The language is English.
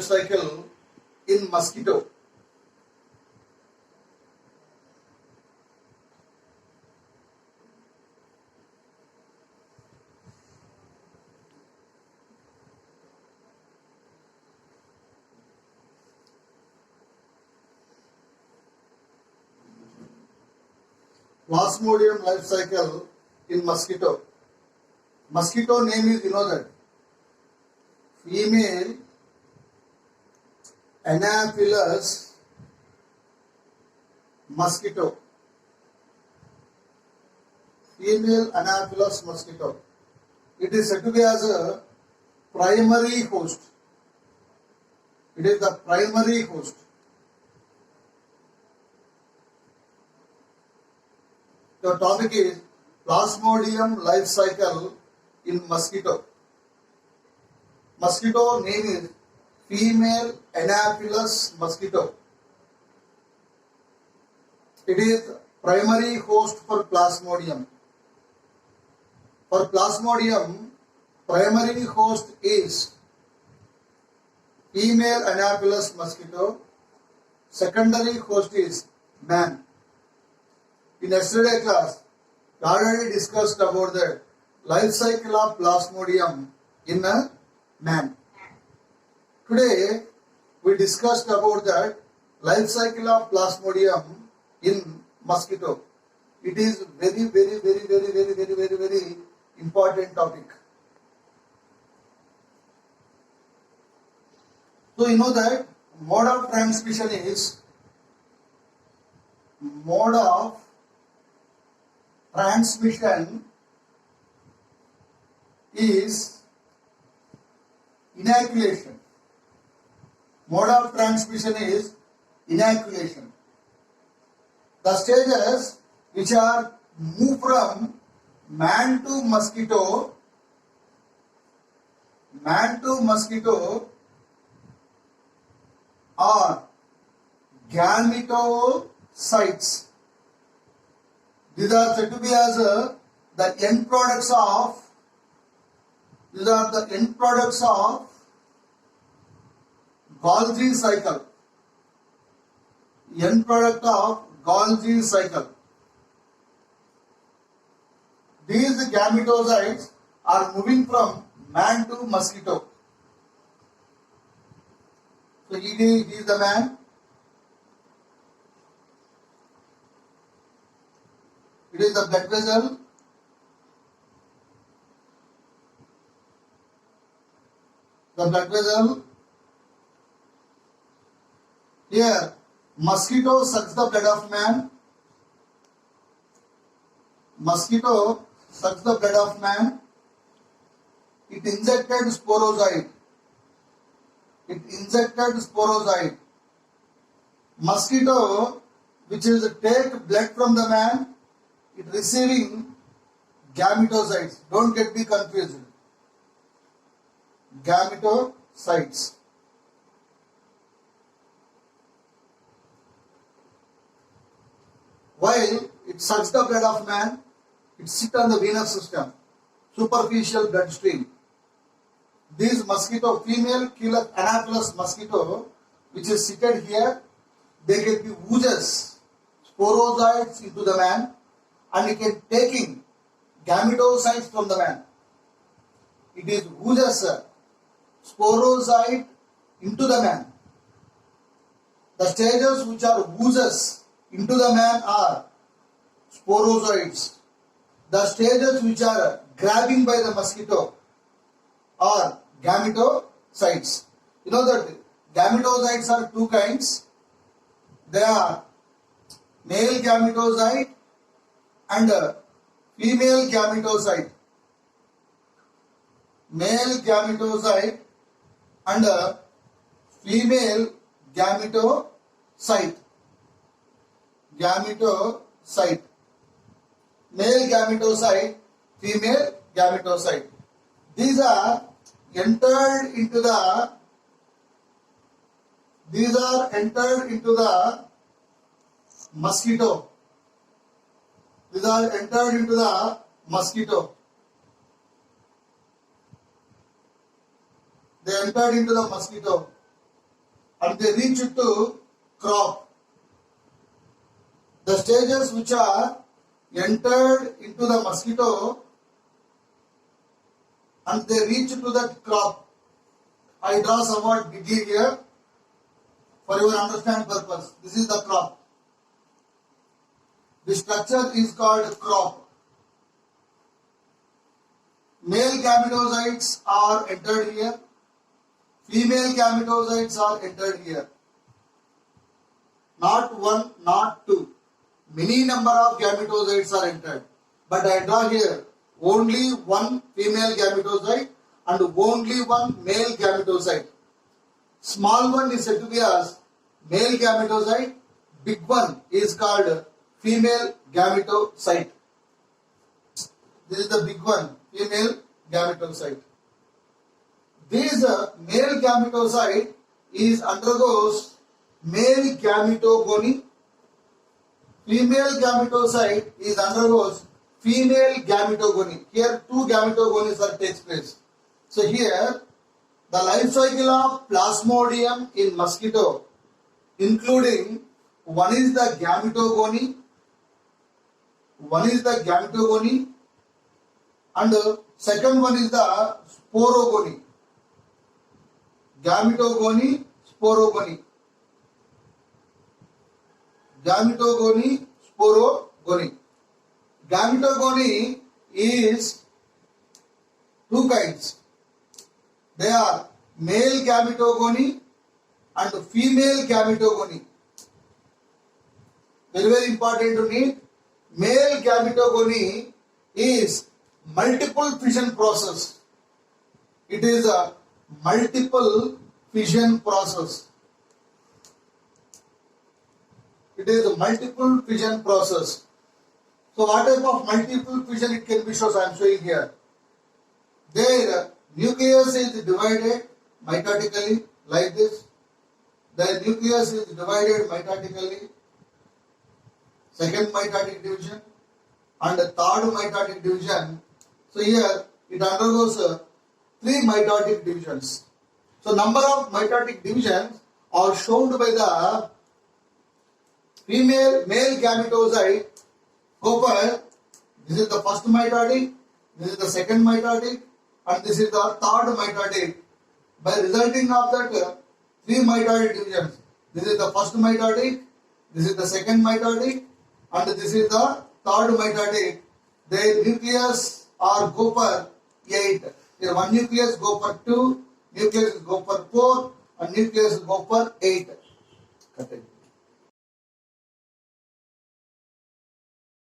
cycle in mosquito. Plasmodium life cycle in mosquito. Mosquito name is, you know that, female Anopheles mosquito. Female Anopheles mosquito. It is said to be as a primary host. It is the primary host. The topic is Plasmodium life cycle in mosquito. Mosquito name is female Anopheles mosquito. It is primary host for Plasmodium. For Plasmodium, primary host is female Anopheles mosquito. Secondary host is man. In yesterday class, we already discussed about the life cycle of Plasmodium in a man. Today, we discussed about that life cycle of Plasmodium in mosquito. It is very important topic. So you know that mode of transmission is inoculation. Mode of transmission is inoculation. The stages which are move from man to mosquito are gametocytes. These are said to be as the end products of Golgi cycle. End product of Golgi cycle. These gametocytes are moving from man to mosquito. So he is the man. It is the blood vessel. The blood vessel. Here, mosquito sucks the blood of man. Mosquito sucks the blood of man. It injected sporozoite. Mosquito, which is take blood from the man, it receiving gametocytes. Don't get me confused. Gametocytes. While it sucks the blood of man, it sits on the venous system, superficial bloodstream. These mosquito, female killer Anopheles mosquito, which is seated here, they can be oozes sporozoites into the man, and it can taking gametocytes from the man. It is oozes sporozoite into the man. The stages which are oozes into the man are sporozoites. The stages which are grabbing by the mosquito are gametocytes. You know that gametocytes are two kinds. They are male gametocyte and female gametocyte. Male gametocyte and female gametocyte. Male gametocyte, female gametocyte. These are entered into the mosquito. These are entered into the mosquito. They entered into the mosquito. and they reach to crop. The stages which are entered into the mosquito and they reach to that crop. I draw somewhat bigly here for your understanding purpose. This is the crop. The structure is called crop. Male gametocytes are entered here. Female gametocytes are entered here. Not one, not two. Many number of gametocytes are entered. But I draw here only one female gametocyte and only one male gametocyte. Small one is said to be as male gametocyte. Big one is called female gametocyte. This is the big one, female gametocyte. This male gametocyte is undergoes male gametogony. Female gametocyte is undergoes female gametogony. Here two gametogonies are takes place. So here the life cycle of Plasmodium in mosquito, including one is the gametogony, and second one is the sporogony. Gametogony, sporogony. Gametogony, sporogony. Gametogony is two kinds. They are male gametogony and female gametogony. Very, very important to need. Male gametogony is multiple fission process. It is a multiple fission process. It is a multiple fission process. So what type of multiple fission it can be shown? I am showing here. Their nucleus is divided mitotically like this. The nucleus is divided mitotically. Second mitotic division and the third mitotic division. So here it undergoes three mitotic divisions. So number of mitotic divisions are shown by the male gametocyte. Copper, this is the first mitotic, this is the second mitotic, and this is the third mitotic. By resulting of that three mitotic divisions, this is the first mitotic, this is the second mitotic, and this is the third mitotic. Their nucleus are go for 8. Here one nucleus go for 2, nucleus go for 4, and nucleus go for 8. Cut it.